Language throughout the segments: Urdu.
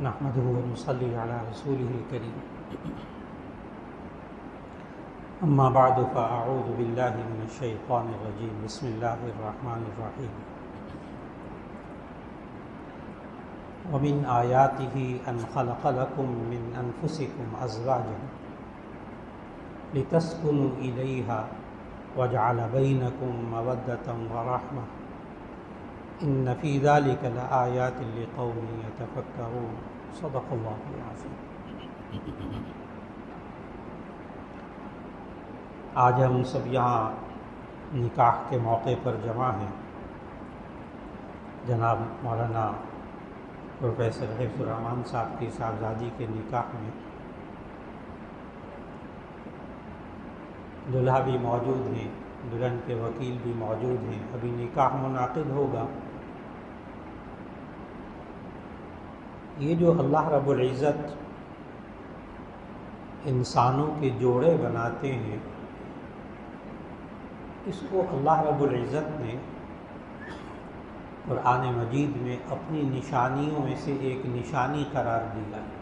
نحمده ونصلي على رسوله الكريم اما بعد فاعوذ بالله من الشيطان الرجيم بسم الله الرحمن الرحيم ومن آياته أن خلق لكم من أنفسكم أزواجا لتسكنوا إليها وجعل بينكم مودة ورحمة إن في ذلك لآيات لقوم يتفكرون صدق الله العظيم۔ آج ہم سب یہاں نکاح کے موقع پر جمع ہیں۔ جناب مولانا پروفیسر حفظ الرحمان صاحب کی صاحبزادی کے نکاح میں دلہا بھی موجود ہیں، دلہن کے وکیل بھی موجود ہیں۔ ابھی نکاح منعقد ہوگا۔ یہ جو اللہ رب العزت انسانوں کے جوڑے بناتے ہیں، اس کو اللہ رب العزت نے قرآن مجید میں اپنی نشانیوں میں سے ایک نشانی قرار دیا ہے،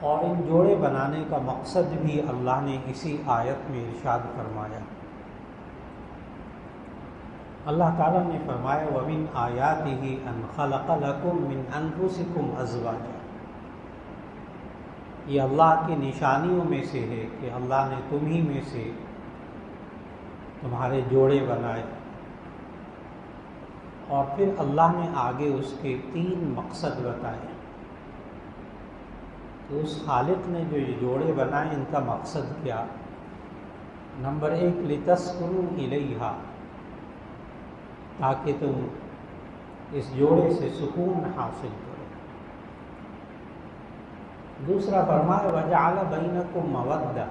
اور ان جوڑے بنانے کا مقصد بھی اللہ نے اسی آیت میں ارشاد فرمایا۔ اللہ تعالیٰ نے فرمایا وَمِنْ آيَاتِهِ أَنْ خَلَقَ لَكُم مِّنْ أَنفُسِكُمْ أَزْوَاجًا۔ یہ اللہ کی نشانیوں میں سے ہے کہ اللہ نے تمہیں میں سے تمہارے جوڑے بنائے، اور پھر اللہ نے آگے اس کے 3 مقصد بتائے کہ اس خالق نے جو یہ جوڑے بنائے ان کا مقصد کیا۔ نمبر 1 لِتَسْكُنُوا إِلَيْهَا، تاکہ تم اس جوڑے سے سکون حاصل کرو۔ دوسرا فرمایا وَجَعَلَ بَيْنَكُمْ مَوَدَّةً،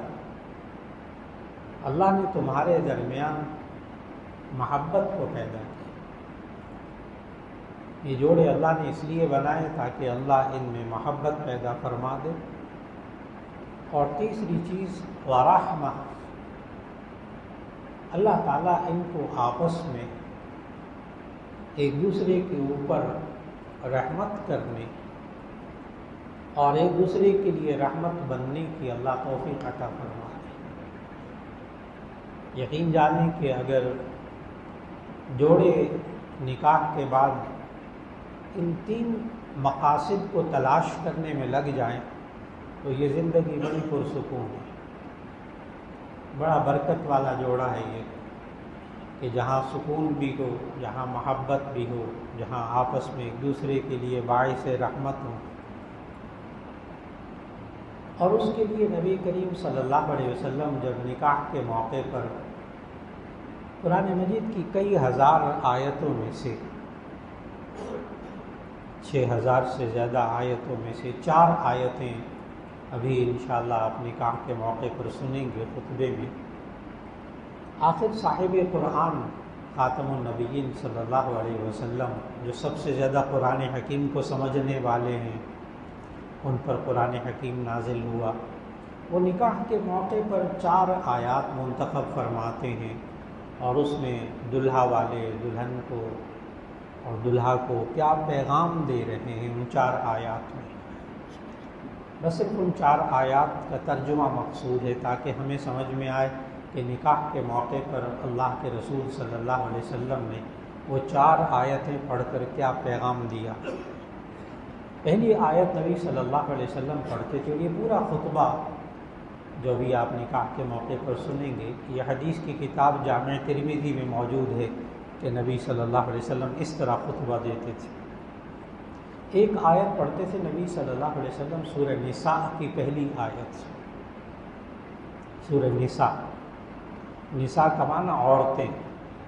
اللہ نے تمہارے درمیان محبت کو پیدا کیا۔ یہ جوڑے اللہ نے اس لیے بنائے تاکہ اللہ ان میں محبت پیدا فرما دے۔ اور تیسری چیز وَرَحْمَةً، اللہ تعالیٰ ان کو آپس میں ایک دوسرے کے اوپر رحمت کرنے اور ایک دوسرے کے لیے رحمت بننے کی اللہ توفیق عطا فرما دے۔ یقین جانیں کہ اگر جوڑے نکاح کے بعد ان 3 مقاصد کو تلاش کرنے میں لگ جائیں تو یہ زندگی بڑی پرسکون ہے۔ بڑا برکت والا جوڑا ہے یہ کہ جہاں سکون بھی ہو، جہاں محبت بھی ہو، جہاں آپس میں ایک دوسرے کے لیے باعث رحمت ہو۔ اور اس کے لیے نبی کریم صلی اللہ علیہ وسلم جب نکاح کے موقع پر قرآن مجید کی کئی ہزار آیتوں میں سے 6000 سے زیادہ آیتوں میں سے 4 آیتیں ابھی انشاءاللہ آپ نکاح کے موقع پر سنیں گے خطبے میں۔ آخر صاحب قرآن خاتم النبیین صلی اللہ علیہ وسلم جو سب سے زیادہ قرآن حکیم کو سمجھنے والے ہیں، ان پر قرآن حکیم نازل ہوا۔ وہ نکاح کے موقع پر 4 آیات منتخب فرماتے ہیں، اور اس میں دلہا والے دلہن کو اور دلہا کو کیا پیغام دے رہے ہیں ان 4 آیات میں۔ بس صرف ان 4 آیات کا ترجمہ مقصود ہے تاکہ ہمیں سمجھ میں آئے کہ نکاح کے موقع پر اللہ کے رسول صلی اللہ علیہ وسلم نے وہ 4 آیتیں پڑھ کر کیا پیغام دیا۔ پہلی آیت نبی صلی اللہ علیہ وسلم پڑھتے تھے، یہ پورا خطبہ جو بھی آپ نکاح کے موقع پر سنیں گے یہ حدیث کی کتاب جامع ترمذی میں موجود ہے کہ نبی صلی اللہ علیہ وسلم اس طرح خطبہ دیتے تھے۔ ایک آیت پڑھتے تھے نبی صلی اللہ علیہ وسلم سورہ نساء کی پہلی آیت، سورہ نساء۔ نساء کا معنی عورتیں،